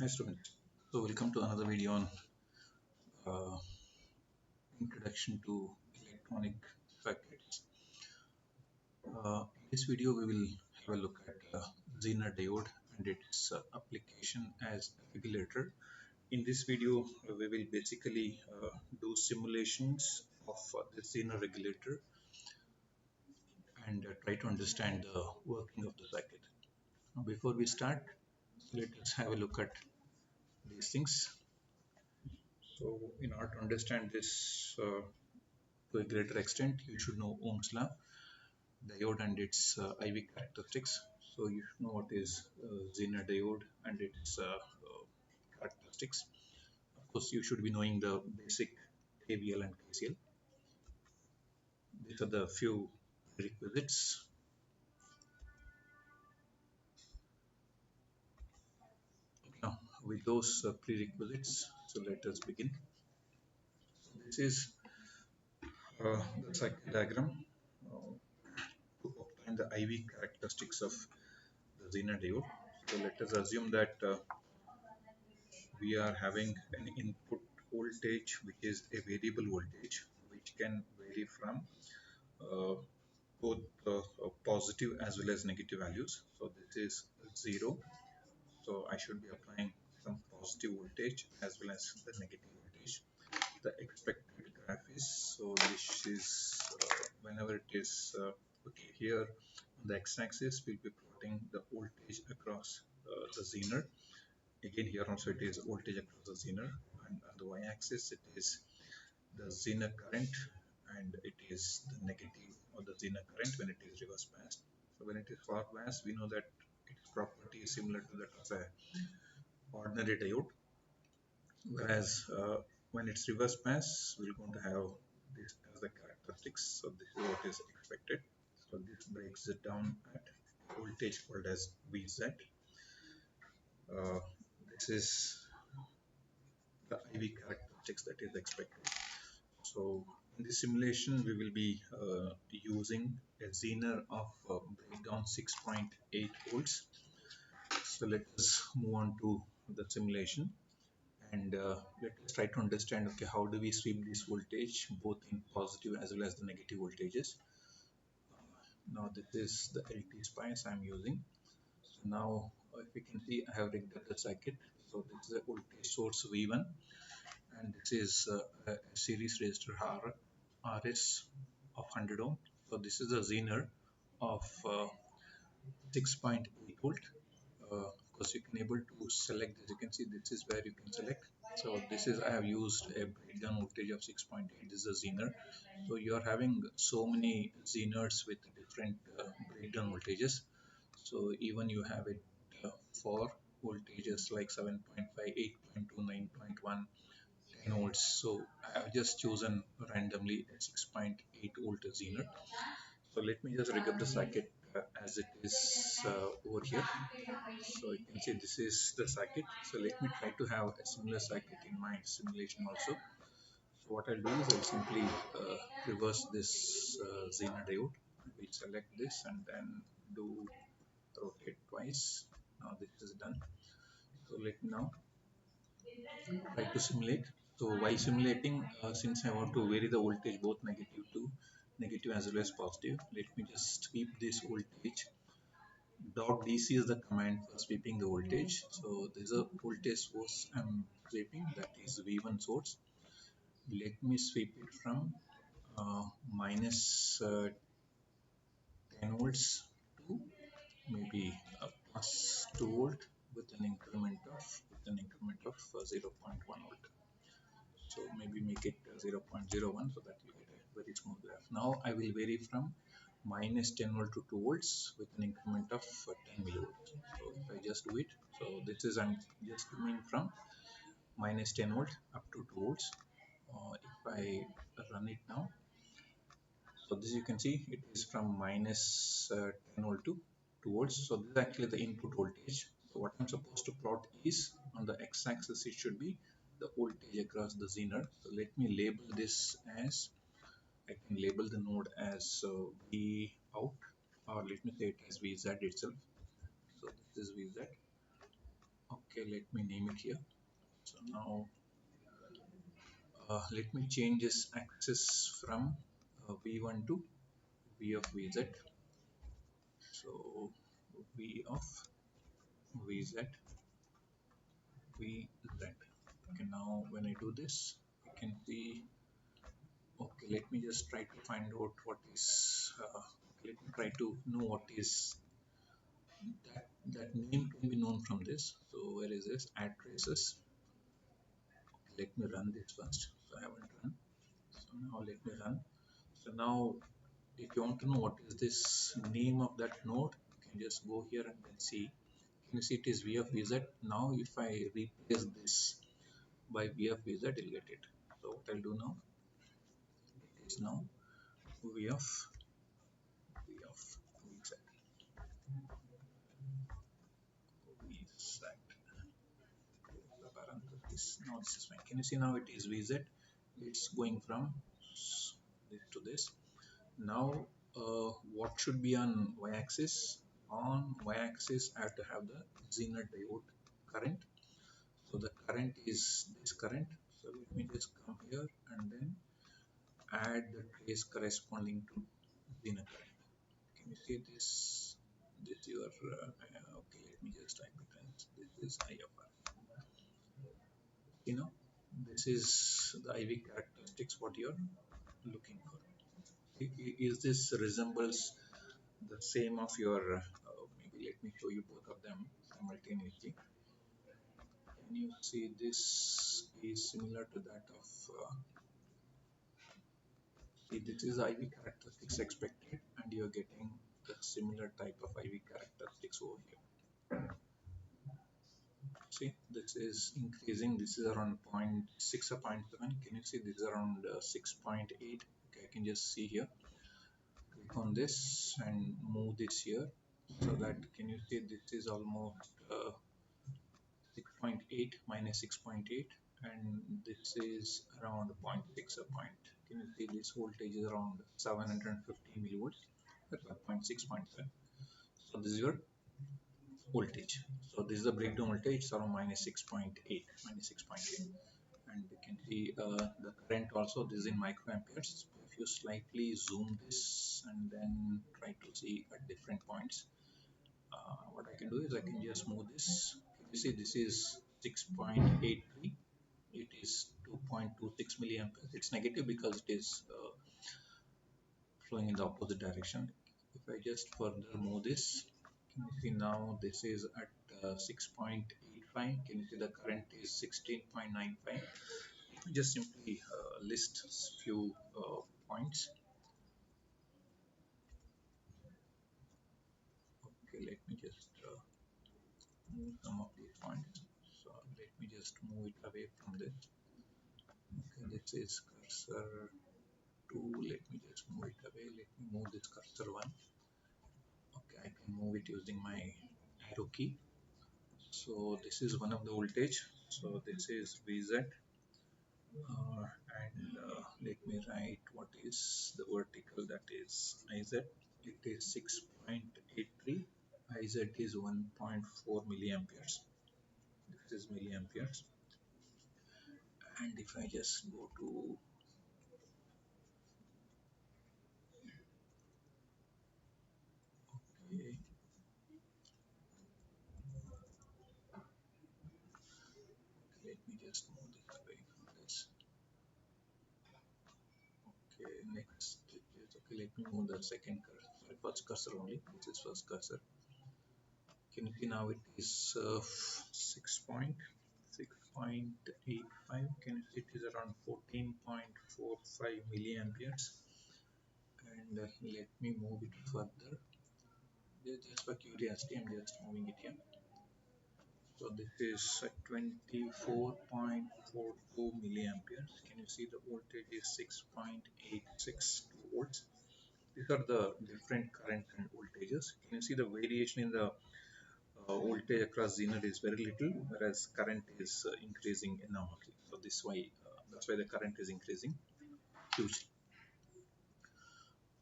Hi students. So welcome to another video on uh, introduction to electronic circuits. In this video we will have a look at Zener diode and its application as a regulator. In this video we will basically do simulations of the Zener regulator and try to understand the working of the circuit. Now, before we start, let us have a look at these things. So in order to understand this to a greater extent, you should know Ohm's law, diode and its IV characteristics. So you should know what is Zener diode and its characteristics. Of course, you should be knowing the basic KVL and KCL. These are the few prerequisites. Now, with those prerequisites, so let us begin. This is the circuit diagram to obtain the IV characteristics of the Zener diode. So let us assume that we are having an input voltage which is a variable voltage which can vary from uh, both positive as well as negative values. So this is 0, so I should be applying some positive voltage as well as the negative voltage. The expected graph is, so this is whenever it is okay, here on the x-axis we'll be plotting the voltage across the zener. Again, here also it is voltage across the zener, and on the y-axis it is the zener current, and it is the negative of the zener current when it is reverse biased. So when it is forward biased, we know that its property is similar to that of a ordinary diode, whereas when it's reverse biased, we're going to have this as the characteristics. So this is what is expected. So this breaks it down at voltage called as Vz. This is the IV characteristics that is expected. So in this simulation, we will be using a zener of breakdown 6.8 volts. So let us move on to the simulation and let us try to understand, okay, how do we sweep this voltage both in positive as well as the negative voltages. Now this is the LT spice I'm using. So now if you can see, I have rigged up the circuit. So this is a voltage source V1, and this is a series resistor RS of 100 ohm. So this is a zener of 6.8 volt. Of course, you can able to select this. You can see this is where you can select. So this is, I have used a breakdown voltage of 6.8. This is a zener. So you are having so many zeners with different breakdown voltages. So even you have it for voltages like 7.5, 8.2, 9.1, 10 volts. So I have just chosen randomly a 6.8 volt zener. So let me just rig up the circuit as it is over here. So you can see this is the circuit. So let me try to have a similar circuit in my simulation also. So what I'll do is I'll simply reverse this Zener diode. We select this and then do rotate twice. Now this is done. So let me now try to simulate. So while simulating, since I want to vary the voltage both negative to negative as well as positive, let me just sweep this voltage. Dot DC is the command for sweeping the voltage. So there's a voltage source I'm sweeping, that is V1 source. Let me sweep it from minus 10 volts to maybe plus 2 volt with an increment of 0.1 volt. So maybe make it 0.01, so that you get a very smooth graph. Now I will vary from minus 10 volt to 2 volts with an increment of 10 millivolts. So if I just do it, so this is, I'm just coming from minus 10 volt up to 2 volts. If I run it now, so this you can see it is from minus 10 volt to 2 volts. So this is actually the input voltage. So what I'm supposed to plot is, on the x-axis it should be the voltage across the zener. So let me label this as, I can label the node as V out, or let me say it as VZ itself. So this is VZ. Okay, let me name it here. So now let me change this axis from V1 to V of Vz. So V of Vz, Vz. Okay, now when I do this, you can see. Okay, let me just try to find out what is. Let me try to know what is that name can be known from this. So where is this? Add traces. Okay, let me run this first. So I haven't run. So now let me run. So now if you want to know what is this name of that node, you can just go here and then see. Can you see it is V of Vz? Now if I replace this by V of Vz, you'll get it. So what I'll do now is now V of Vz. Vz. The parenthesis. Now this is fine. Can you see now it is Vz? It's going from this to this. Now what should be on y-axis? On y-axis I have to have the Zener diode current. So the current is this current. So let me just come here and then add the trace corresponding to Zener current. Can you see this? This your okay, let me just type it as this is I of R. You know, this is the IV characteristics what you're looking for. Is this resembles the same of your maybe let me show you both of them simultaneously. Can you see this is similar to that of see this is IV characteristics expected and you're getting the similar type of IV characteristics over here. See, this is increasing. This is around 0.6 or 0.7. Can you see this is around 6.8? Okay, I can just see here. Click on this and move this here so that can you see this is almost 6.8 minus 6.8 and this is around 0.6 or point. Can you see this voltage is around 750 millivolts. That's 0.6.7. So this is your voltage. So this is the breakdown voltage. It's around minus 6.8, and you can see the current also. This is in microamperes. If you slightly zoom this and then try to see at different points, what I can do is I can just move this. You see this is 6.83. It is 2.26 milliamperes. It's negative because it is flowing in the opposite direction. If I just further move this, can you see now this is at 6.85. Can you see the current is 16.95. Just simply list few points. Okay, let me just move some of these points. So let me just move it away from this. Okay, this is cursor 2. Let me just move it away. Let me move this cursor 1. Okay, I can move it using my arrow key. So this is one of the voltage. So this is Vz, and let me write what is the vertical, that is Iz. It is 6.83. Iz is 1.4 milliamperes. This is milliamperes. And if I just go to okay, let me just move this away from this. Okay, next is okay. Let me move the second cursor. Sorry, first cursor only. This is first cursor. Can you see now it is 6.85. Can you see it is around 14.45 milliamperes. And let me move it further. Just for curiosity, I'm just moving it here. So this is 24.42 milliamperes. Can you see the voltage is 6.86 volts? These are the different current and voltages. Can you see the variation in the voltage across Zener is very little, whereas current is increasing enormously. So this why that's why the current is increasing hugely.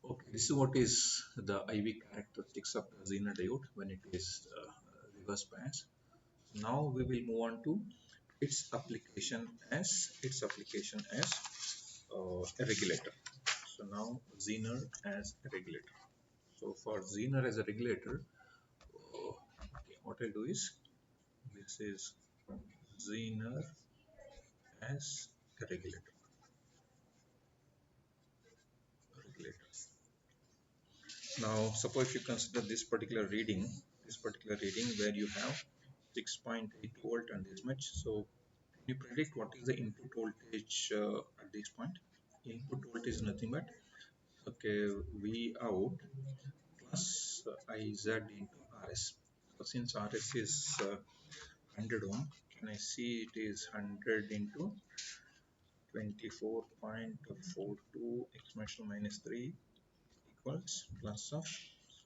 Okay, this is what is the IV characteristics of the Zener diode when it is reverse bias. Now we will move on to its application as a regulator. So now Zener as a regulator. So for Zener as a regulator, okay, what I'll do is this is Zener as a regulator. Now suppose if you consider this particular reading where you have 6.8 volt and this much. So can you predict what is the input voltage at this point? Input voltage is nothing but okay V out plus IZ into RS. So since RS is 100 ohm, can I see it is 100 into 24.42 exponential minus 3 equals plus of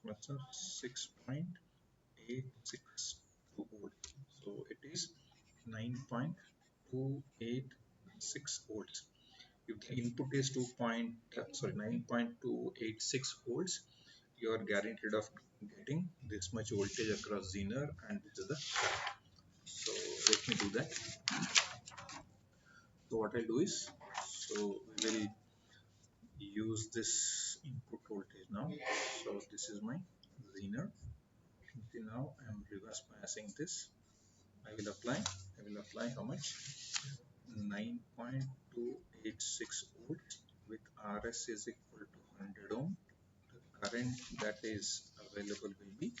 6.862 volt. So it is 9.286 volts. If the input is 9.286 volts, you are guaranteed of getting this much voltage across Zener, and this is the. So let me do that. So what I'll do is, so we will use this input voltage now. So this is my Zener. Okay, now I am reverse biasing this. I will apply how much? 9.286 volts with RS is equal to 100 ohm. The current that is available will be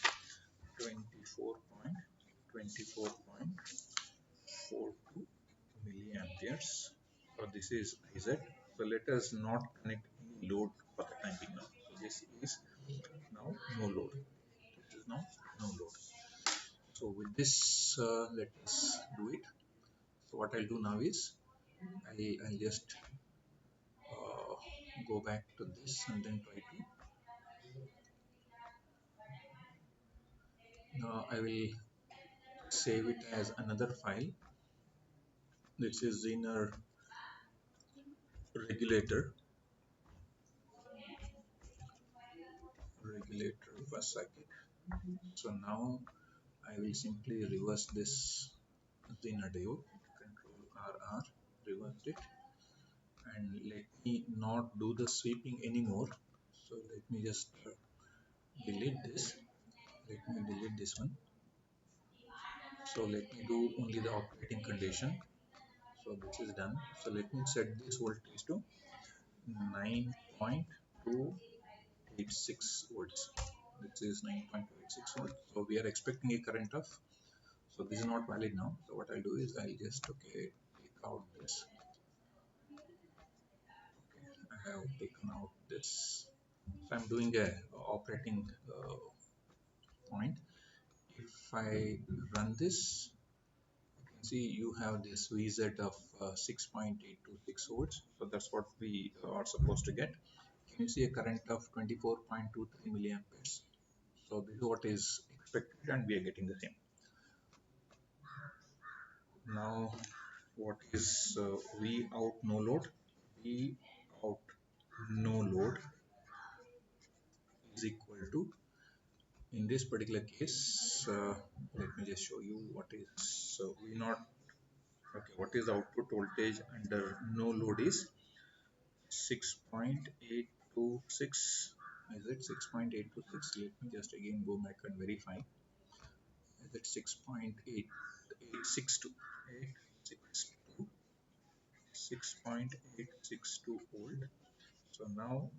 24.42 milliamperes. So this is IZ. So let us not connect any load for the time being now. So this is now no load. This is now no load. So with this, let us do it. So what I'll do now is I'll just uh, go back to this and then try to. Now I will save it as another file. This is Zener regulator per circuit. So now I will simply reverse this Zener diode, control RR, reverse it, and let me not do the sweeping anymore. So let me just delete this. Let me delete this one. So let me do only the operating condition. So this is done. So let me set this voltage to 9.286 volts. This is 9.286 volts. So we are expecting a current of. So this is not valid now. So what I'll do is I'll just take out this. I have taken out this. So I'm doing a operating point. If I run this, you can see you have this VZ of 6.826 volts. So that's what we are supposed to get. Can you see a current of 24.23 milliamperes? So this is what is expected, and we are getting the same. Now, what is V out no load? V out no load is equal to, in this particular case, let me just show you what is. So V not, okay, what is the output voltage under no load is 6.826. Is it 6.826? Let me just again go back and verify. Is it 6.8862? 6.862 volt. So now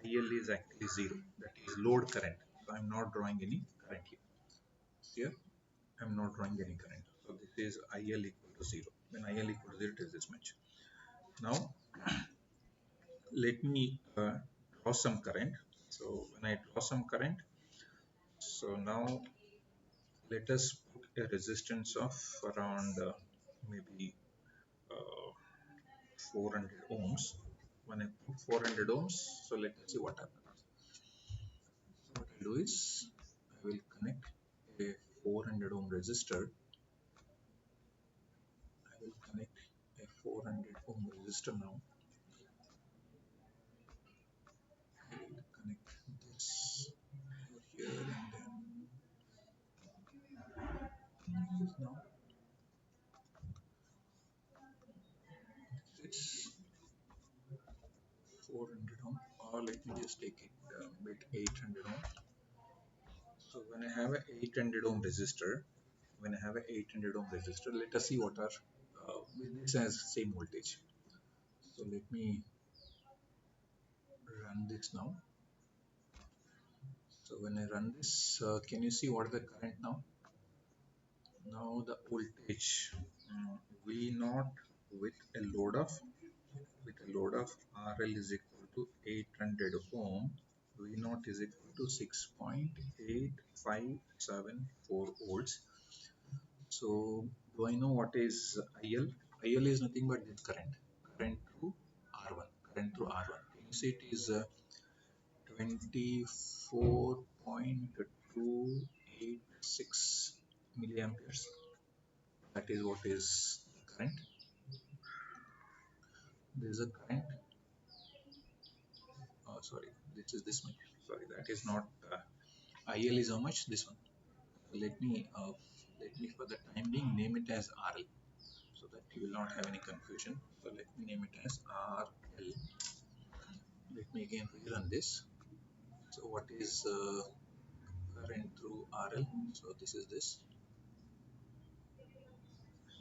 IL is actually 0. That is load current. So I'm not drawing any current here. Here I'm not drawing any current. So this is IL equal to 0. When IL equal to 0, it is this much. Now let me draw some current. So when I draw some current, so now let us put a resistance of around maybe uh, 400 ohms. When I put 400 ohms, so let us see what happens. So what I'll do is I will connect a 400 ohm resistor. I will connect a 400 ohm resistor now. I will connect this over here, and then now. It's 400 ohm, or let me just take it with 800 ohm. So when I have a 800 ohm resistor, let us see what are this has same voltage. So let me run this now. So when I run this, can you see what is the current now? Now the voltage V naught with a load of RL is equal to 800 ohm. V naught is equal to 6.8574 volts. So do I know what is IL? IL is nothing but this current through R1, Can you see it is 24.286 milliamperes. That is what is current. There is a current. Sorry, this is this much. Sorry, that is not. IL is how much? This one. Let me for the time being name it as RL, so that you will not have any confusion. So let me name it as RL. Let me again rerun this. So what is current through RL? So this is this.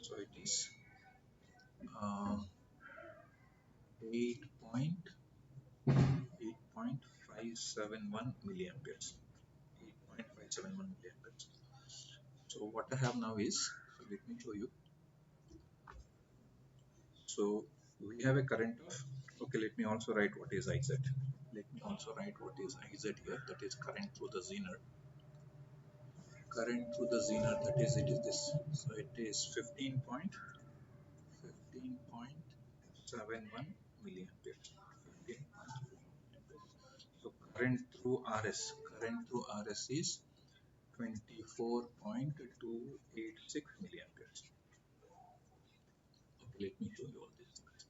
So it is uh, 8.571 milliamperes. 8.571 milliamperes. So what I have now is, so let me show you. So we have a current of, okay, let me also write what is IZ. Let me also write what is IZ here, that is current through the Zener. Current through the Zener, that is, it is this. So it is 15.71 milliamperes. 15.71 So current through RS is 24.286 milliamperes. Okay, let me show you all these things.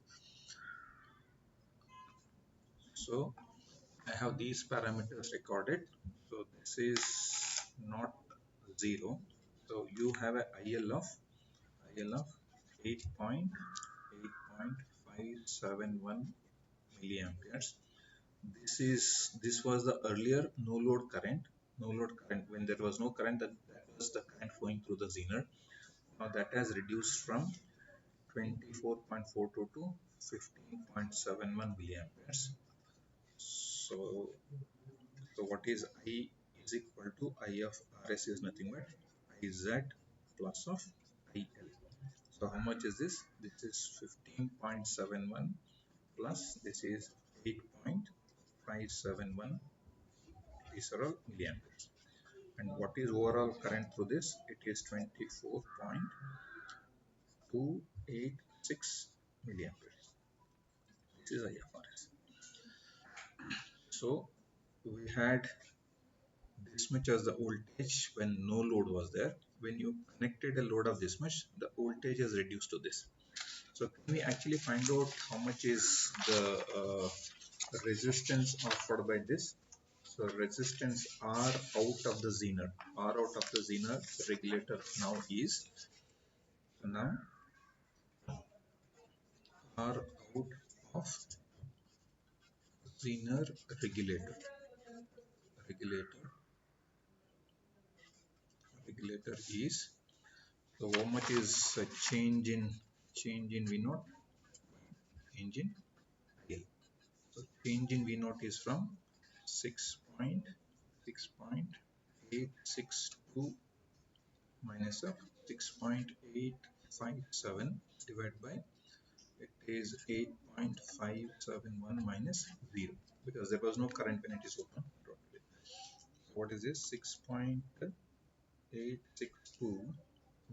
So I have these parameters recorded. So this is not 0. So you have a IL of 8.571 milliamperes. This was the earlier no load current when there was no current, that was the current flowing through the Zener. Now that has reduced from 24.42 to 15.71 milliamperes. So what is I is equal to I of RS is nothing but IZ plus of IL. So how much is this? This is 15.71 plus this is 8.571. These are all milliamperes. And what is overall current through this? It is 24.286 milliamperes. This is IFRS. So we had this much as the voltage when no load was there. When you connected a load of this much, the voltage is reduced to this. So can we actually find out how much is the resistance offered by this? So resistance R out of the Zener, regulator now is, so now R out of Zener regulator is, so how much is change in V naught, change in L. So change in V naught is from 6.862 minus of 6.857 divided by, it is 8.571 minus 0, because there was no current when it is open. So what is this? 6.862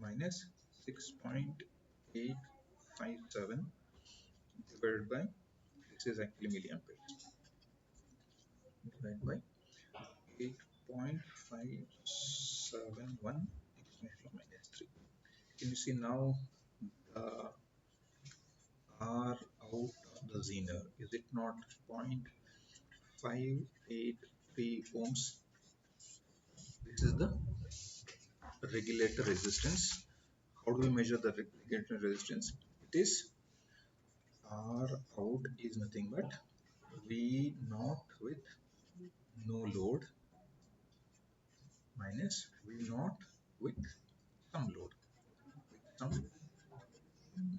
minus 6.857 divided by, this is actually milliamperes, divided by 8.571 exponential minus 3. Can you see now the R out of the Zener, is it not 0.583 ohms? This is the regulator resistance. how do we measure the replication resistance? It is R out is nothing but V naught with no load minus V naught with some load,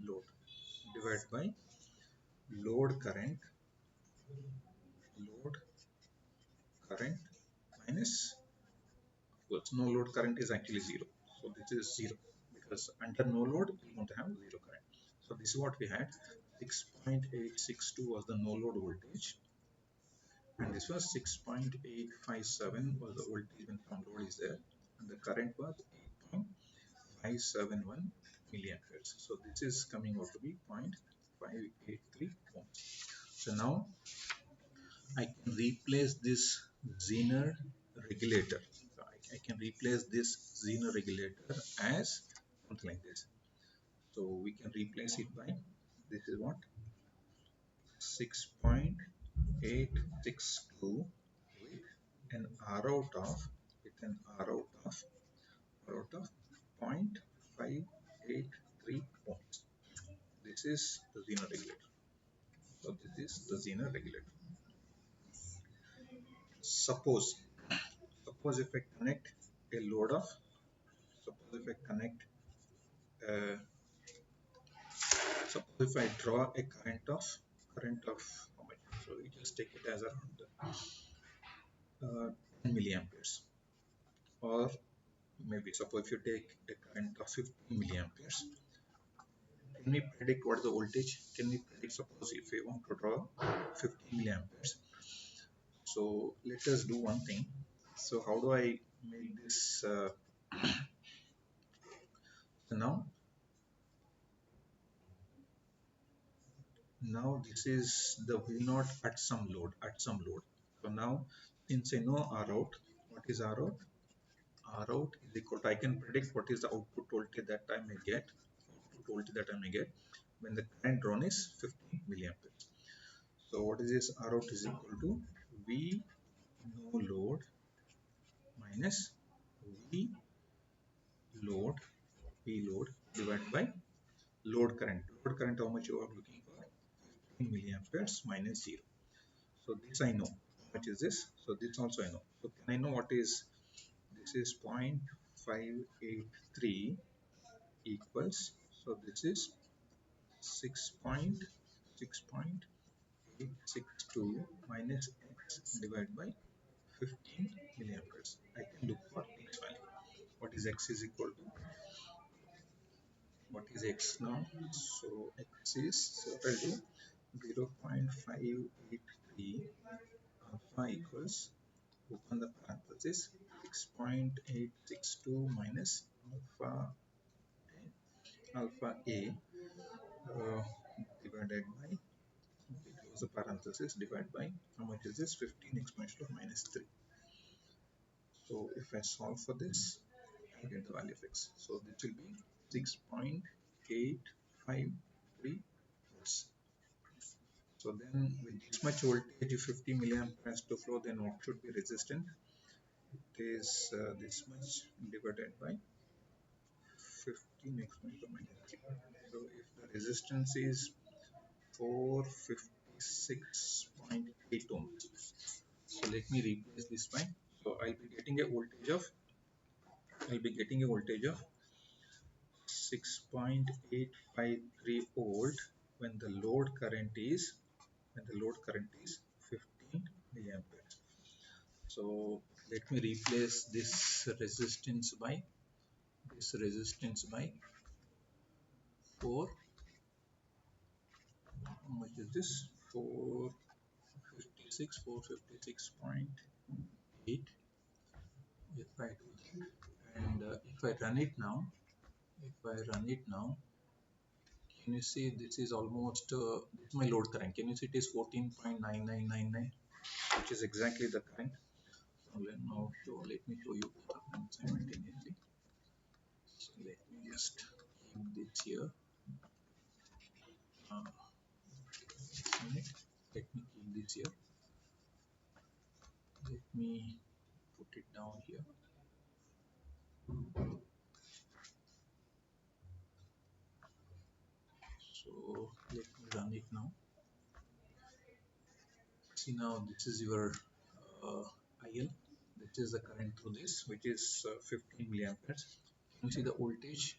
load divided by load current, load current minus, of course, no load current is actually zero. So this is zero because under no load you won't have zero current. So this is what we had. 6.862 was the no load voltage, and this was 6.857 was the voltage when some load is there, and the current was 8.571 milliamperes. So this is coming out to be 0.583 ohms. So now I can replace this Zener regulator. So I can replace this Zener regulator as something like this. So we can replace it by, this is what, 6.862 with an R out of, R out of 0.583 ohms. This is the Zener regulator. So this is the Zener regulator. Suppose if I connect a load of, suppose if I connect, uh, suppose if I draw a current of how much? So we just take it as around 10 milliamperes, or maybe suppose if you take a current of 15 milliamperes. Can we predict what is the voltage? Can we predict, suppose if we want to draw 15 milliamperes? So let us do one thing. So how do I make this? So now this is the V naught at some load, So now since I know R out, what is R out? R out is equal to, I can predict what is the output voltage that I may get, when the current drawn is 15 milliamperes. So what is this? R out is equal to V no load minus V load, divided by load current. Load current, how much you are looking for? 15 milliamperes minus 0. So this I know. How much is this? So this also I know. So can I know what is, this is 0.583 equals, so this is 6.862 minus x divided by 15 milliamperes. I can look for x value. What is x is equal to? What is x now? So x is, so I'll do 0.583 alpha equals, open the parenthesis, 6.862 minus alpha a divided by, close the parenthesis, divided by, how much is this? 15 exponential of minus 3. So if I solve for this, I get the value of x. So this will be 6.853 volts. So then with this much voltage, 50 milliamp has to flow, then what should be resistant? It is this much divided by 15 exponential minus 3. So if the resistance is 456.8 ohms, so let me replace this by, so I'll be getting a voltage of 6.853 volt when the load current is 15 milliamperes. So let me replace this resistance by 4, how much is this? 456.8. If I do that, and if I run it now, can you see this is almost this is my load current? Can you see it is 14.9999, which is exactly the current. So let me show you simultaneously. So let me just keep this here. Let me keep this here. Let me put it down here. So let me run it now. See, now this is your uh, IL. This is the current through this, which is 15 milliamperes. Can you see the voltage?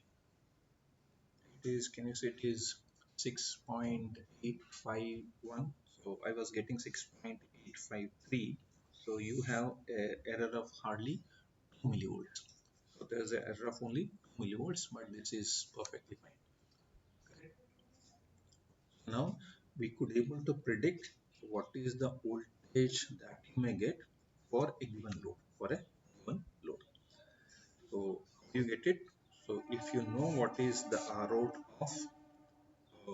It is, can you see it is 6.851. So I was getting 6.853. So you have a error of hardly 2 millivolts. So there is an error of only 2 millivolts, but this is perfectly fine. Correct. Now we could able to predict what is the voltage that you may get for a given load. So you get it. So if you know what is the R out of a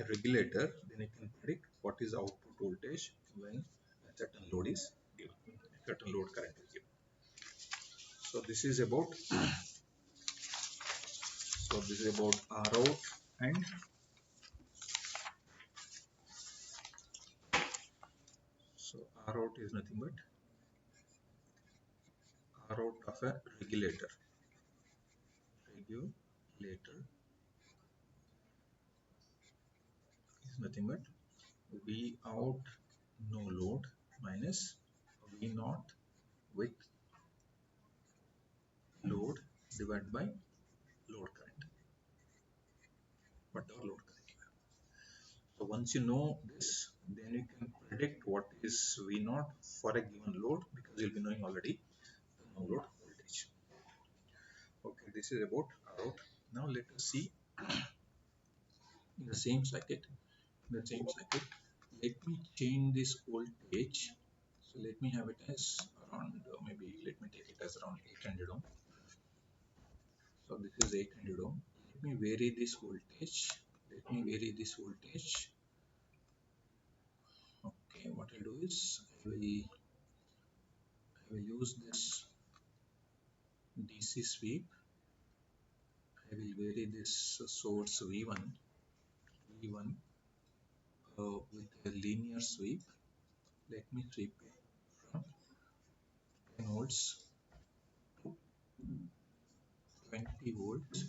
regulator, then you can predict what is output voltage when a certain load is given, a certain load current is given. So this is about R out, and so R out is nothing but R out of a regulator. Regulator is nothing but V out no load minus V naught with load divided by load current, whatever load current you have. So once you know this, then you can predict what is V naught for a given load, because you'll be knowing already the no load voltage. Okay, this is about R out. Now let us see in the same circuit. Let me change this voltage. So let me have it as around maybe let me take it as around 800 ohm. So this is 800 ohm. Let me vary this voltage. Okay, what I'll do is I will use this DC sweep. I will vary this source V1 with a linear sweep. Let me sweep it from 10 volts to 20 volts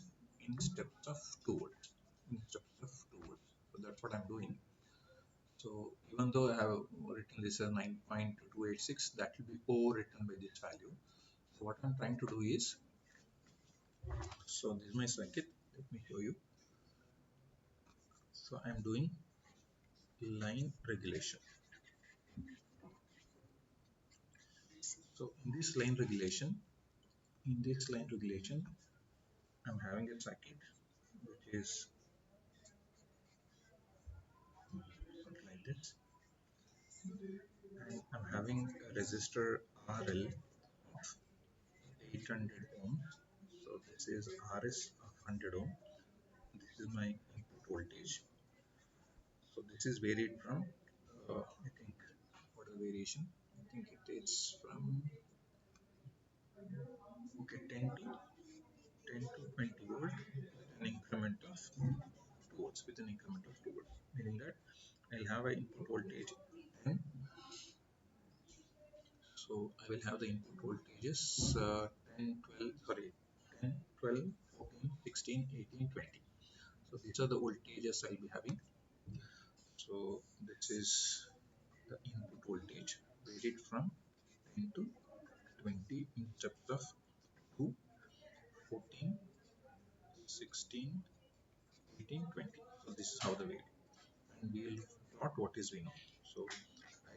in steps of 2 volts. So that's what I'm doing. So even though I have written this as 9.286, that will be overwritten by this value. So what I'm trying to do is, so this is my circuit. Let me show you. So I'm doing line regulation. So in this line regulation, I'm having a circuit which is something like this, and I'm having a resistor RL of 800 ohm. So this is RS of 100 ohm. This is my input voltage. So this is varied from I think, what is the variation? I think it is from okay 10 to 20 volt with an increment of 2 volts, meaning that I'll have an input voltage 10. So I will have the input voltages 10 12 sorry 10 12 14 16 18 20. So these are the voltages I'll be having. So this is the input voltage varied from 10 to 20 in steps of 2 14 16 18 20. So this is how the way, and we will plot what is we know. So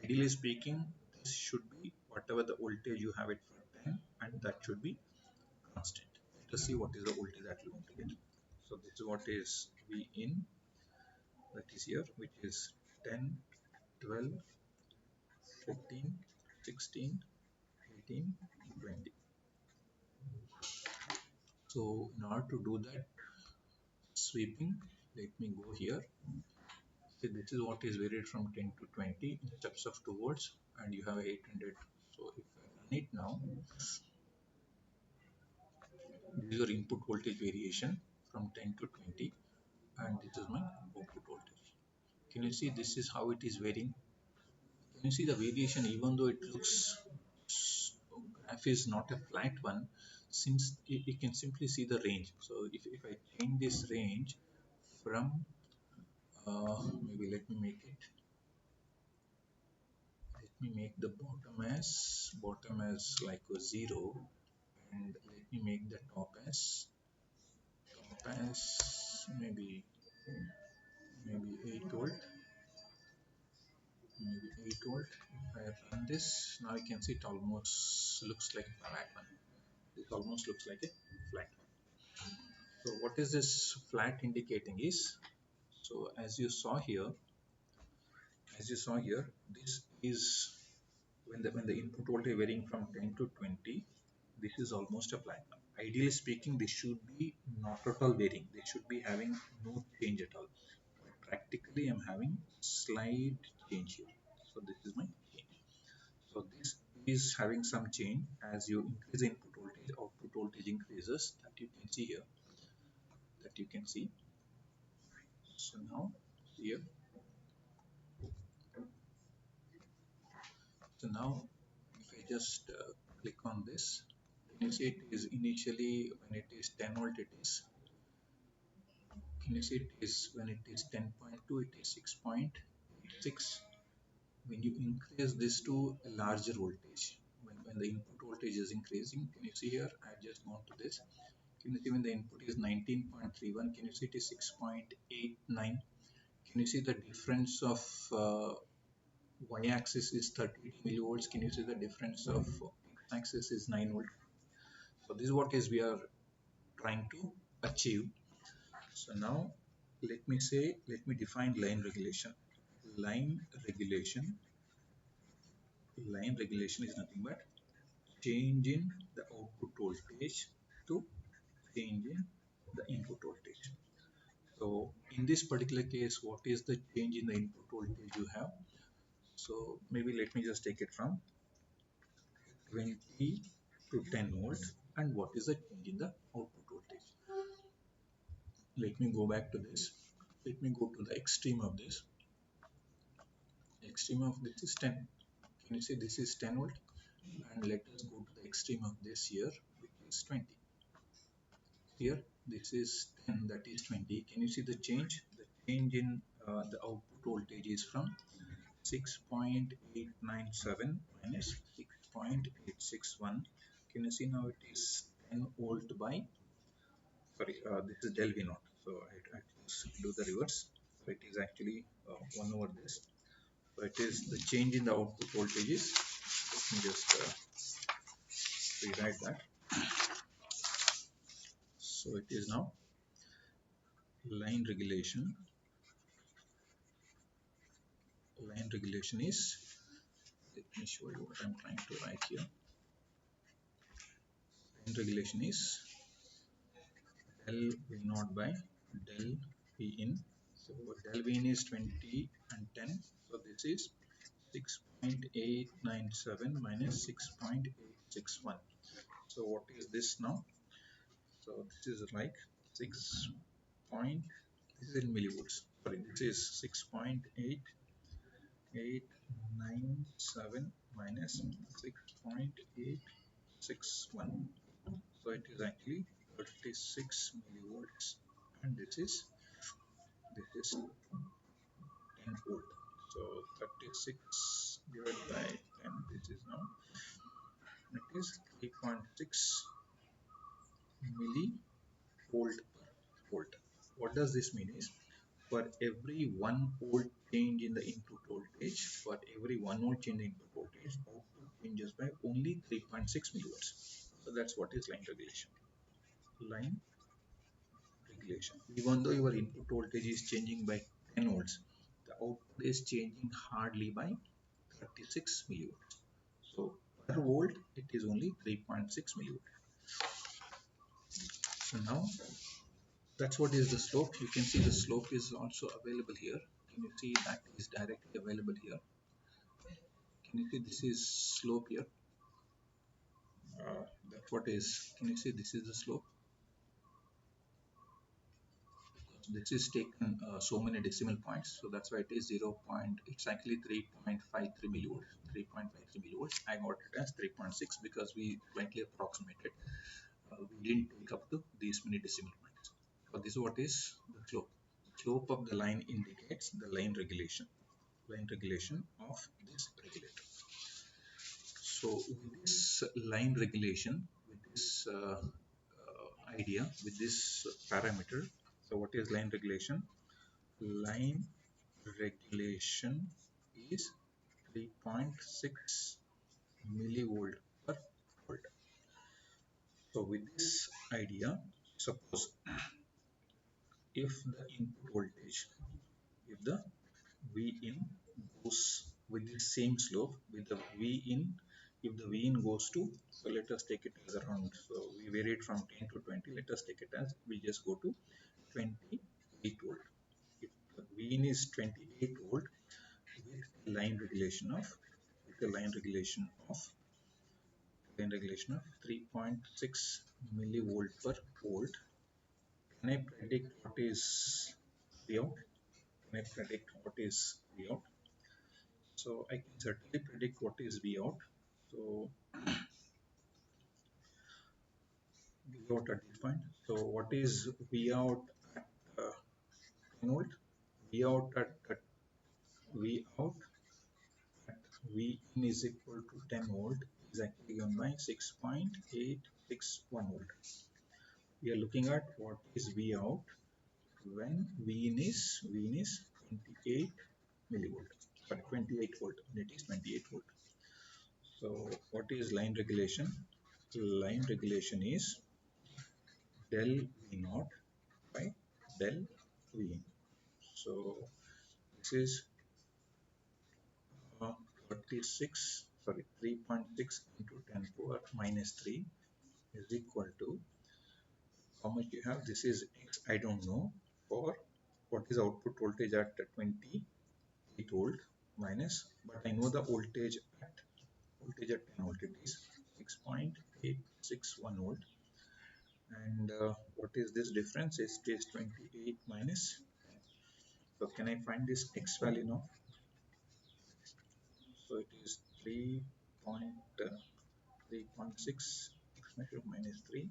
ideally speaking, this should be whatever the voltage you have it for 10, and that should be constant. Let us see what is the voltage that we want to get. So this is what is V in, that is here, which is 10 12 15 16 18 20. So in order to do that sweeping, let me go here. See, this is what is varied from 10 to 20 in steps of 2 volts, and you have 800. So if I run it now, this is your input voltage variation from 10 to 20, and this is my output voltage. Can you see this is how it is varying? Can you see the variation? Even though it looks graph is not a flat one, since you can simply see the range. So if I change this range from maybe let me make the bottom as like a 0, and let me make the top as maybe 8 volt, maybe 8 volt. If I run this, now you can see it almost looks like a flat one. It almost looks like a flat one. So what is this flat indicating is, so as you saw here, this is when the input voltage varying from 10 to 20, this is almost a flat one. Ideally speaking, this should be not at all varying. They should be having no change at all. But practically, I'm having slight change here. So this is my change. So this is having some change. As you increase input voltage, output voltage increases. That you can see. So now here. So now if I just click on this, can you see it is initially when it is 10 volt, it is, can you see it is when it is 10.2, it is 6.6. When you increase this to a larger voltage, when the input voltage is increasing, can you see here, I have just gone to this. Can you see when the input is 19.31, can you see it is 6.89. Can you see the difference of y-axis is 30 millivolts. Can you see the difference of x-axis is 9 volt. So this is what is we are trying to achieve. So now let me define line regulation. Line regulation is nothing but change in the output voltage to change in the input voltage. So in this particular case, what is the change in the input voltage you have? So maybe let me just take it from 20 to 10 volt, and what is the change in the output voltage. Let me go back to this. Let me go to the extreme of this. Extreme of this is 10. Can you see this is 10 volt? And let us go to the extreme of this here, which is 20. Here this is 10, that is 20. Can you see the change? The change in the output voltage is from 6.897 minus 6.861. Can you see now it is 10 volt by, sorry, this is del V naught. So I just do the reverse. So it is actually 1 over this. So it is the change in the output voltages. Let me just rewrite that. So it is now line regulation. Line regulation is, let me show you what I'm trying to write here. Line regulation is del V naught by del V in. So del V in is 20 and 10. So this is 6.897 minus 6.861. So what is this now? So this is like 6 point, this is in millivolts. Sorry, this is 6.897 minus 6.861. So it is actually 36 millivolts, and this is 10 volt. So 36 divided by 10, this is now, it is 3.6 millivolt per volt. What does this mean is, for every 1 volt change in the input voltage, for every 1 volt change in input voltage, output changes by only 3.6 millivolts. So that's what is line regulation. Line regulation. Even though your input voltage is changing by 10 volts, the output is changing hardly by 36 millivolts. So per volt, it is only 3.6 millivolts. So now that's what is the slope. You can see the slope is also available here. Can you see that is directly available here? Can you see this is slope here? That's what is. Can you see this is the slope? This is taken so many decimal points, so that's why it is 0. It's actually 3.53 millivolts. 3.53 millivolts. I got it as 3.6 because we slightly approximated. We didn't take up to these many decimal points. So this is what is the slope. slope of the line indicates the line regulation of this regulator. So with this line regulation, with this idea, with this parameter, so what is line regulation? Line regulation is 3.6 millivolt per volt. So with this idea, suppose if the input voltage, if the V in goes with the same slope, with the V in, if the V in goes to, so let us take it as around, so we vary it from 10 to 20, let us take it as, we just go to 28 volt. If the V in is 28 volt with line regulation of, with the line regulation of 3.6 millivolt per volt, can I predict what is V out? Can I predict what is V out? So I can certainly predict what is V out. So V out at this point. So what is V out at 10 volt? V out at V out at V in is equal to 10 volt is actually given by 6.861 volt. We are looking at what is V out when V in is 28 millivolt, sorry 28 volt, when it is 28 volt. So what is line regulation? Line regulation is del V naught by del V in. So this is 36, sorry 3.6 into 10 power minus 3 is equal to how much you have. This is X, I don't know, for what is output voltage at 28 volt minus, but I know the voltage at 10 volt, it is 6.861 volt, and what is this difference? It is 28 minus 10. So can I find this X value now? So it is 3.6 X measure minus 3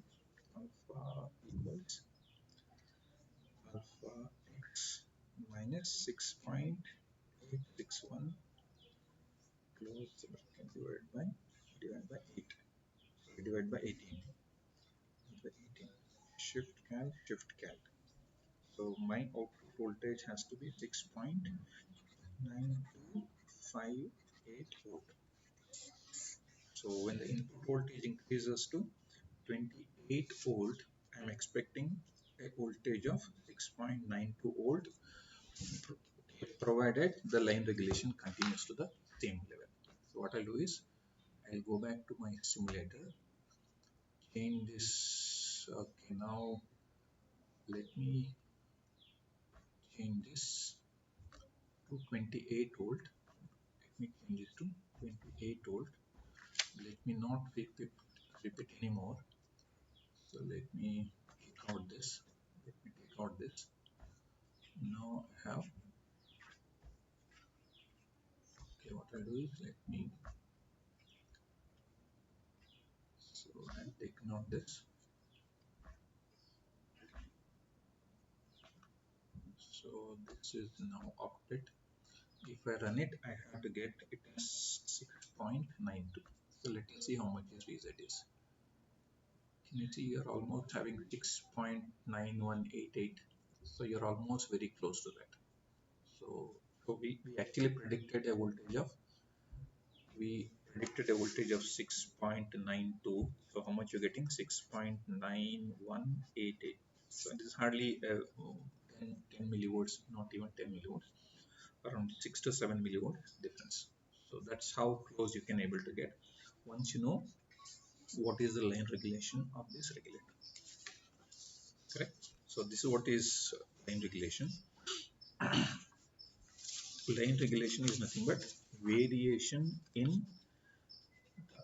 alpha equals alpha X minus 6.861 close bracket divided by 8. So we divide by 18. By 18. Shift cal. So my output voltage has to be 6.9258 volt. So when the input voltage increases to 28 volt, I am expecting a voltage of 6.92 volt, provided the line regulation continues to the same level. So what I'll do is I'll go back to my simulator, change this. Okay, now let me change this to 28 volt. Let me change this to 28 volt. Let me not repeat anymore. So let me take out this. Now I have, okay, what I'll do is let me, so I've taken out this. So this is now opted. If I run it, I have to get it as 6.92. So let us see how much is reset is. Can you see you're almost having 6.9188. So you're almost very close to that. So we actually predicted a voltage of, 6.92. So how much you're getting? 6.9188. So this is hardly 10 millivolts, not even 10 millivolts, around 6 to 7 millivolts difference. So that's how close you can able to get once you know what is the line regulation of this regulator. Correct? So this is what is line regulation. Line regulation is nothing but variation in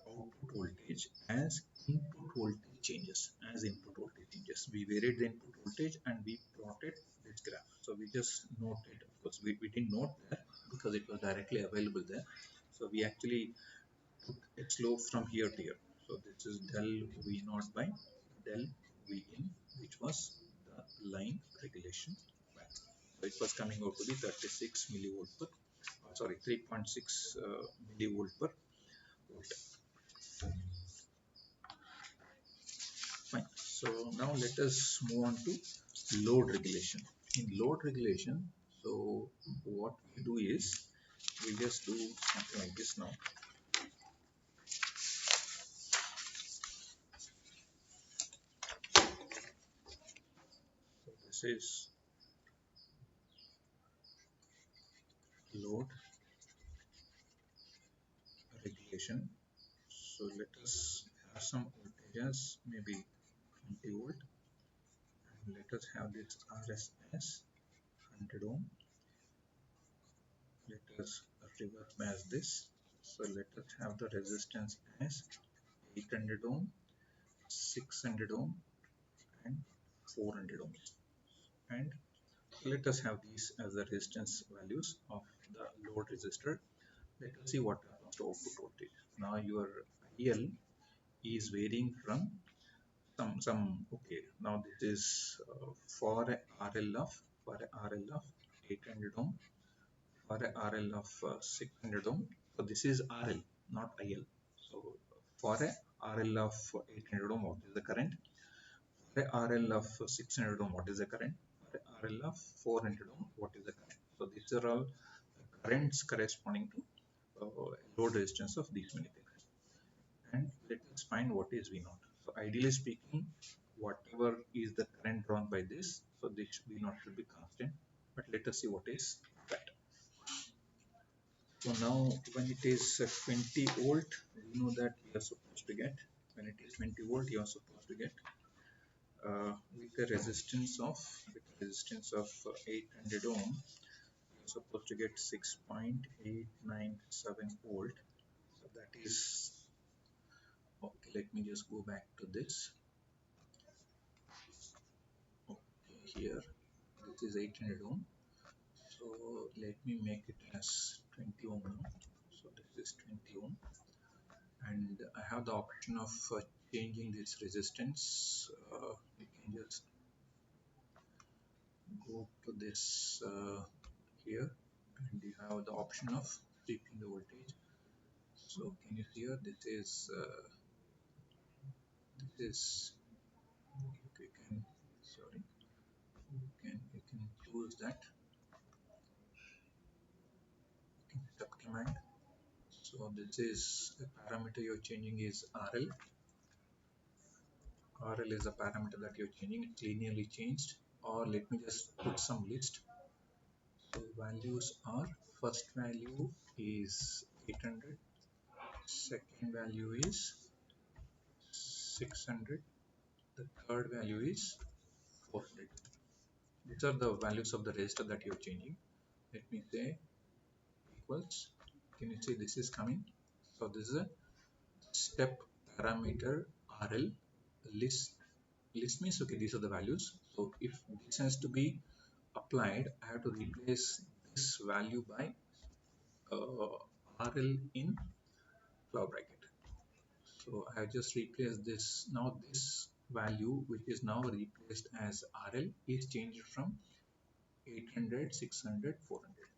output voltage as input voltage changes. We varied the input voltage and we plotted this graph. So we just noted, of course we didn't note that because it was directly available there. So we actually took a slope from here to here. So this is del V naught by del V in, which was the line regulation value. it was coming out to be 36 millivolt per, sorry, 3.6 millivolt per volt. Fine. So now let us move on to load regulation. In load regulation, so what we do is we just do something like this now. So this is load regulation. So let us have some voltages, maybe 20 volt, and let us have this RSS 100 ohm. Let us reverse match this. So let us have the resistance as 800 ohm, 600 ohm, and 400 ohms. And let us have these as the resistance values of the load resistor. Let us see what happens to output voltage. Now your IL is varying from okay. Now this is for a RL of 800 ohm, for a RL of 600 ohm. So this is RL, not IL. So for a RL of 800 ohm, what is the current? For a RL of 600 ohm, what is the current? For a RL of 400 ohm, what is the current? So these are all currents corresponding to load resistance of these many things. And let us find what is V naught. So ideally speaking, whatever is the current drawn by this, so this V naught should be constant. But let us see what is that. So now when it is 20 volt, we know that we are supposed to get, when it is 20 volt, you are supposed to get with the resistance of 800 ohm, you are supposed to get 6.897 volt. So that is okay. Let me just go back to this. Okay, here this is 800 ohm. So let me make it as 20 ohm now. So this is 20 ohm, and I have the option of changing this resistance. You can just go to this here, and you have the option of sweeping the voltage. So can you see here? This is you can, sorry, you can choose that. You can set up command. So this is the parameter you're changing is RL. RL is a parameter that you're changing. It's linearly changed. Or let me just put some list. So values are, first value is 800, second value is 600, the third value is 400. These are the values of the resistor that you're changing. Let me say equals. Can you see this is coming? So this is a step parameter RL. List means okay, these are the values. So if this has to be applied, I have to replace this value by RL in flower bracket. So I have just replaced this. Now this value, which is now replaced as RL, is changed from 800, 600, 400.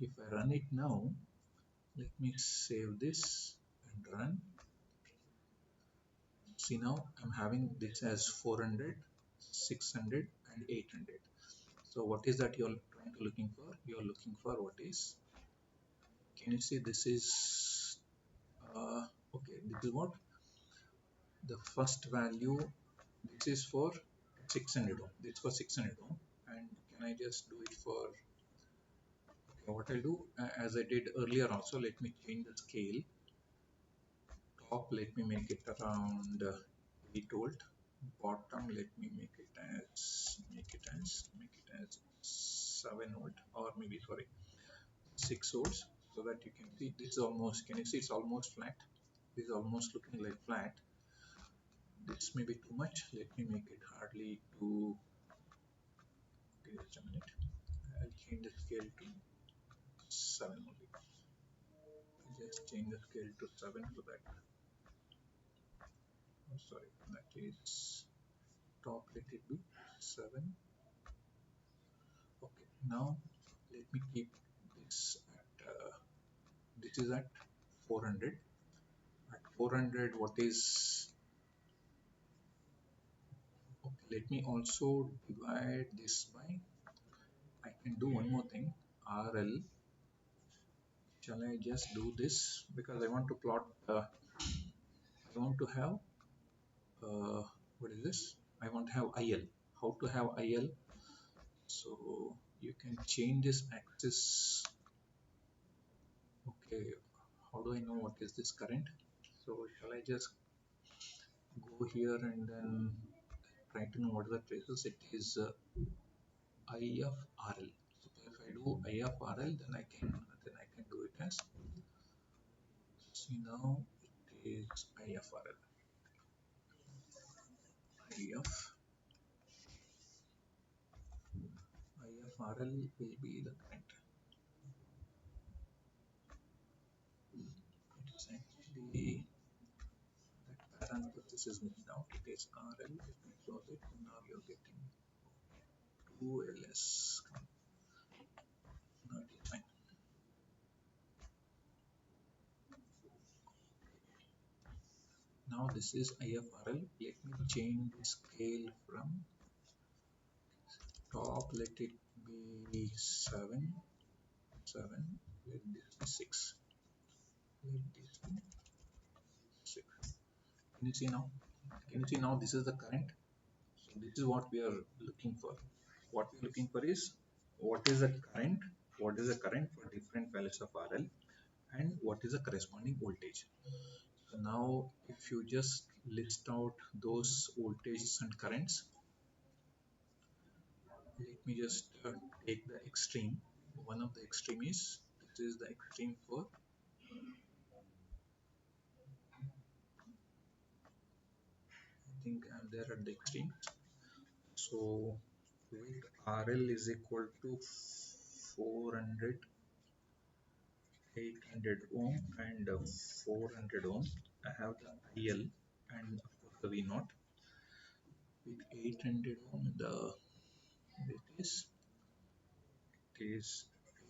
If I run it now, let me save this and run. See, now I'm having this as 400, 600 and 800. So what is that you're trying to looking for? You're looking for what is, can you see this is okay, this is what the first value, this is for 600 ohm, this is for 600 ohm. And can I just do it for, okay, what I'll do as I did earlier also, let me change the scale. Top, let me make it around 8 volt. Bottom, let me make it as 7 volt, or maybe sorry 6 volts, so that you can see this is almost, can you see it's almost flat. This is almost looking like flat. This may be too much. Let me make it hardly to, okay, just a minute. I'll change the scale to 7 only. Just change the scale to 7 so that, oh, sorry, that is top, let it be 7. Okay, Now let me keep this at this is at 400. At 400, what is okay? Let me also divide this by. I can do one more thing. RL. Shall I just do this because I want to plot? I want to have uh, what is this? I want to have IL. How to have IL? So you can change this axis. Okay, how do I know what is this current? So shall I just go here and then try to know what are the traces? It is I of RL. So if I do I of RL, then I can do it as, see now it is I of RL. I of RL will be the current. It is actually that parenthesis is missed out. It is RL. Let me close it. Now you're getting 2LS. Now it is fine. Now this is IFRL. Let me change the scale from top. Let it be 7. Let this be 6. Let this be 6. Can you see now? Can you see now? This is the current. So this is what we are looking for. What we're looking for is what is the current? What is the current for different values of RL, and what is the corresponding voltage? So now, if you just list out those voltages and currents, let me just take the extreme. One of the extreme is, this is the extreme for, I think I'm there at the extreme. So with RL is equal to 400, 800 ohm and 400 ohm. I have the IL and of course the V naught. With 800 ohm, it is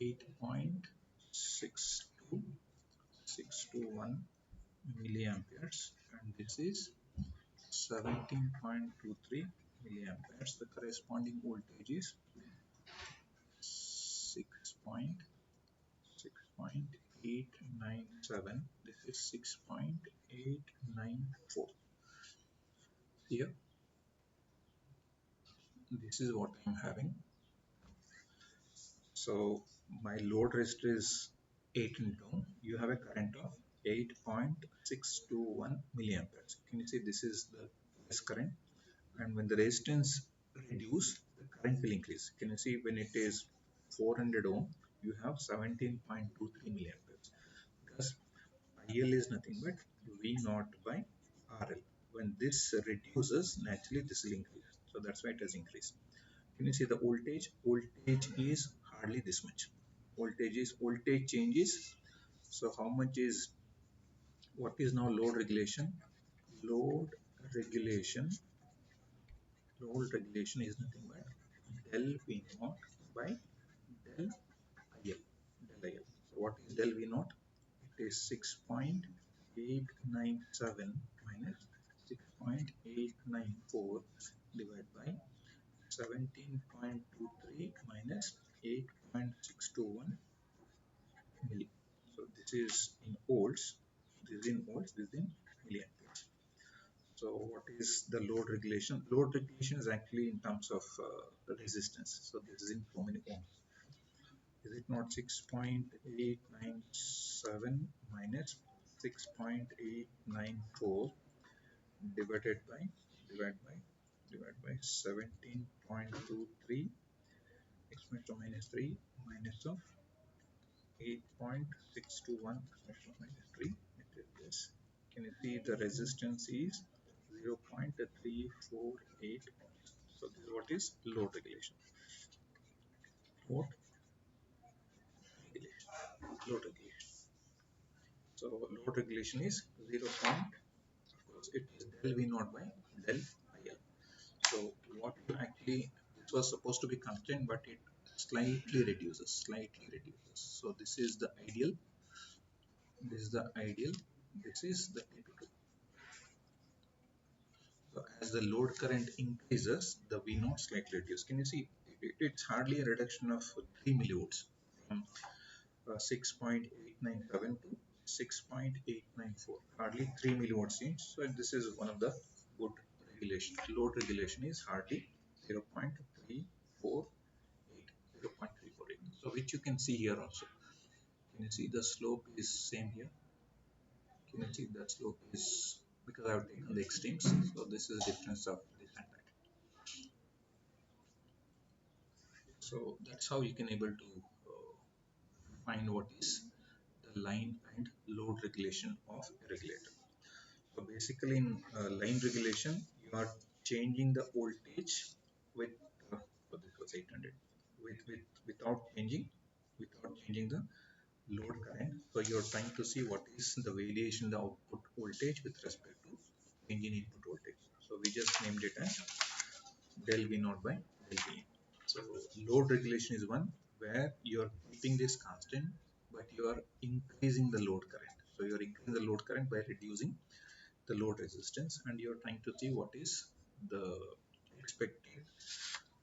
8.62621 milliamperes, and this is 17.23 milliamperes. The corresponding voltage is 6.897. This is 6.894. Here, this is what I'm having. So my load resistor is 800 ohm. You have a current of 8.621 milliamperes. Can you see this is the base current? And when the resistance reduce, the current will increase. Can you see when it is 400 ohm, you have 17.23 milliamperes, because IL is nothing but V naught by RL. When this reduces, naturally this will increase. So that's why it has increased. Can you see the voltage? Voltage is hardly this much. Voltage changes. So how much is, what is now load regulation? Load regulation Load regulation is nothing but del V naught by del IL. Del IL. So what is del V naught? It is 6.897 minus 6.894 divided by 17.23 minus 8.621 milli. So this is in volts. This is in volts. This is in milliamperes. So what is the load regulation? Load regulation is actually in terms of resistance. So this is in how many ohms? Is it not 6.897 minus 6.894 divided by divided by divided by 17.23 exponential minus 3 minus of 8.621 exponential minus 3. It is this. Can you see the resistance is 0.348 ohms. So this is what is load regulation. Load regulation. Load regulation. So load regulation is 0. Of course, it is del V naught by del IL. So what you actually, this was supposed to be constant, but it slightly reduces. So this is the ideal, this is the ideal, this is the typical. So as the load current increases, the V naught slightly reduces. Can you see? It's hardly a reduction of 3 millivolts from 6.897 to 6.894. Hardly 3 millivolts change. So this is one of the good regulation. Load regulation is hardly 0.348, 0.348. So which you can see here also. Can you see the slope is same here? Can you see that slope is, because I have taken the extremes. So this is the difference of this and that. So that's how you can able to find what is the line and load regulation of a regulator. So basically in line regulation, you are changing the voltage with, so this was 800, without changing the load current. So you're trying to see what is the variation in the output voltage with respect to engine input voltage. So we just named it as del V naught by del V in. So load regulation is one where you are keeping this constant, but you are increasing the load current. So you are increasing the load current by reducing the load resistance, and you are trying to see what is the expected.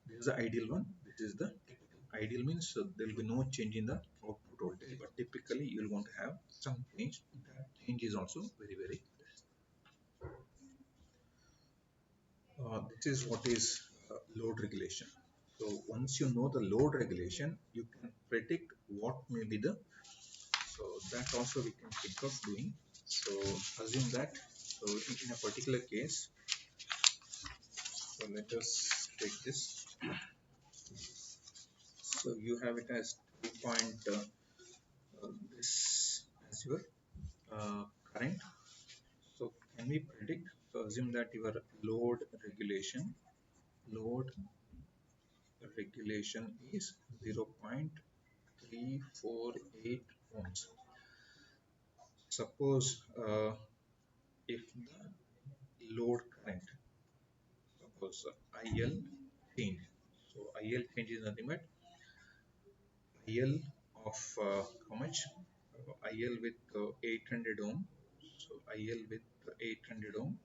This is the ideal one. This is the typical. Ideal means there will be no change in the output voltage, but typically you will want to have some change. That change is also very less. This is what is load regulation. So once you know the load regulation, you can predict what may be the, so that also we can think of doing. So assume that, so in a particular case, so let us take this. So you have it as 2 point this as your current. So can we predict? So assume that your load regulation is 0.348 ohms. Suppose if the load current, suppose IL change. So IL change is nothing but IL of how much? IL with 800 ohm. So IL with 800 ohm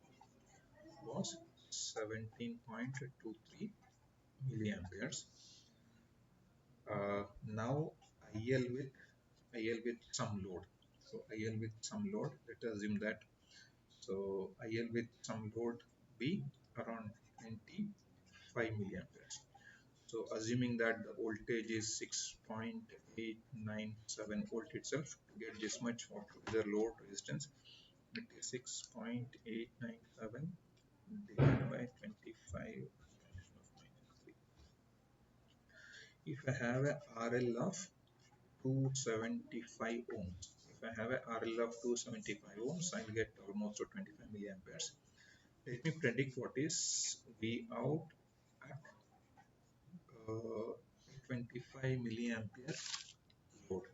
was 17.23 milliamperes. Now IL with some load. So IL with some load. Let us assume that. So IL with some load be around 25 milliamperes. So assuming that the voltage is 6.897 volt itself, to get this much, what would be the load resistance? It is 6.897 divided by 25. If I have a RL of 275 ohms, if I have a RL of 275 ohms, I'll get almost 25 milliamperes. Let me predict what is V out at 25 milliampere load.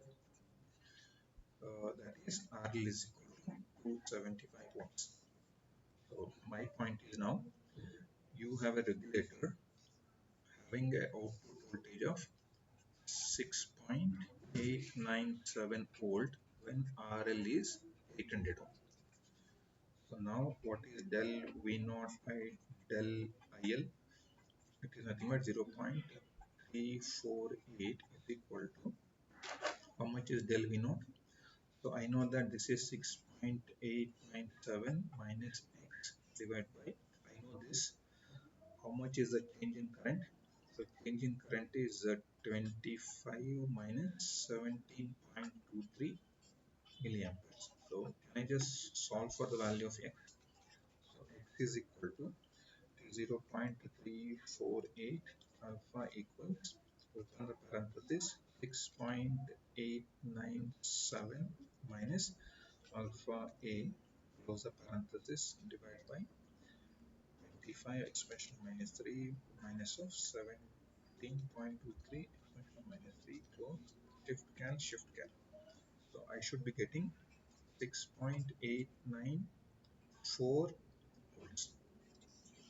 That is RL is equal to 275 ohms. So my point is, now you have a regulator having an output voltage of 6.897 volt when RL is 800 ohm. So now what is del V naught by del IL? It is nothing but 0.348 is equal to, how much is del V naught? So I know that this is 6.897 minus x divided by, I know this, how much is the change in current? So change in current is 25 minus 17.23 milliamperes. So can I just solve for the value of x? So x is equal to 0.348 alpha equals, open the parenthesis, 6.897 minus alpha a, close the parenthesis, divided by 25 expression minus 3 minus of 17.23 expression minus 3, close, shift cal. So I should be getting 6.894 volts.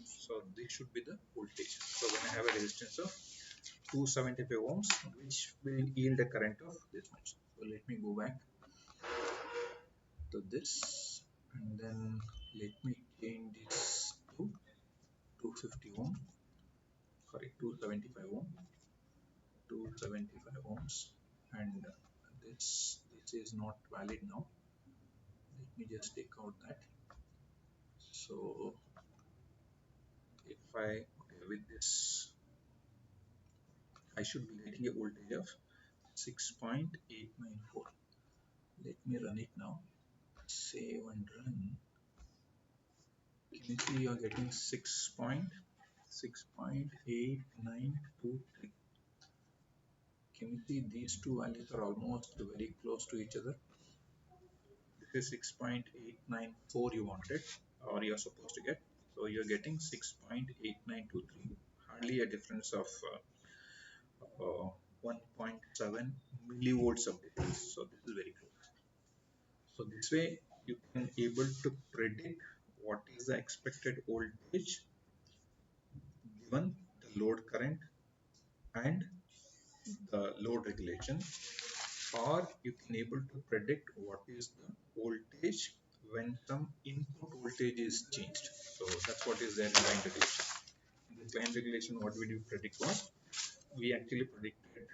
So this should be the voltage. So when I have a resistance of 275 ohms, which will yield a current of this much. So let me go back to this, and then let me change this to 250 ohm, sorry, 275 ohm, 275 ohms, and this is not valid now. Let me just take out that. So if okay, with this, I should be getting a voltage of 6.894. Let me run it now. Save and run. Can you see you are getting 6.8923? Can you see these two values are almost very close to each other? This is 6.894 you wanted, or you're supposed to get. So you're getting 6.8923, hardly a difference of 1.7 millivolts of difference. So this is very close. So this way you can able to predict what is the expected voltage given the load current and the load regulation, or you can able to predict what is the voltage when some input voltage is changed. So that's what is there in line regulation. In this line regulation, what we do predict was, we actually predicted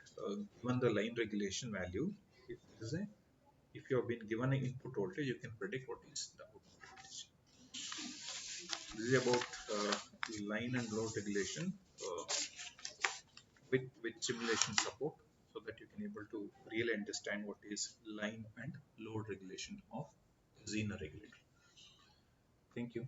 given the line regulation value, if there is a, if you have been given an input voltage, you can predict what is the output voltage. This is about line and load regulation with simulation support, so that you can able to really understand what is line and load regulation of Zener regulator. Thank you.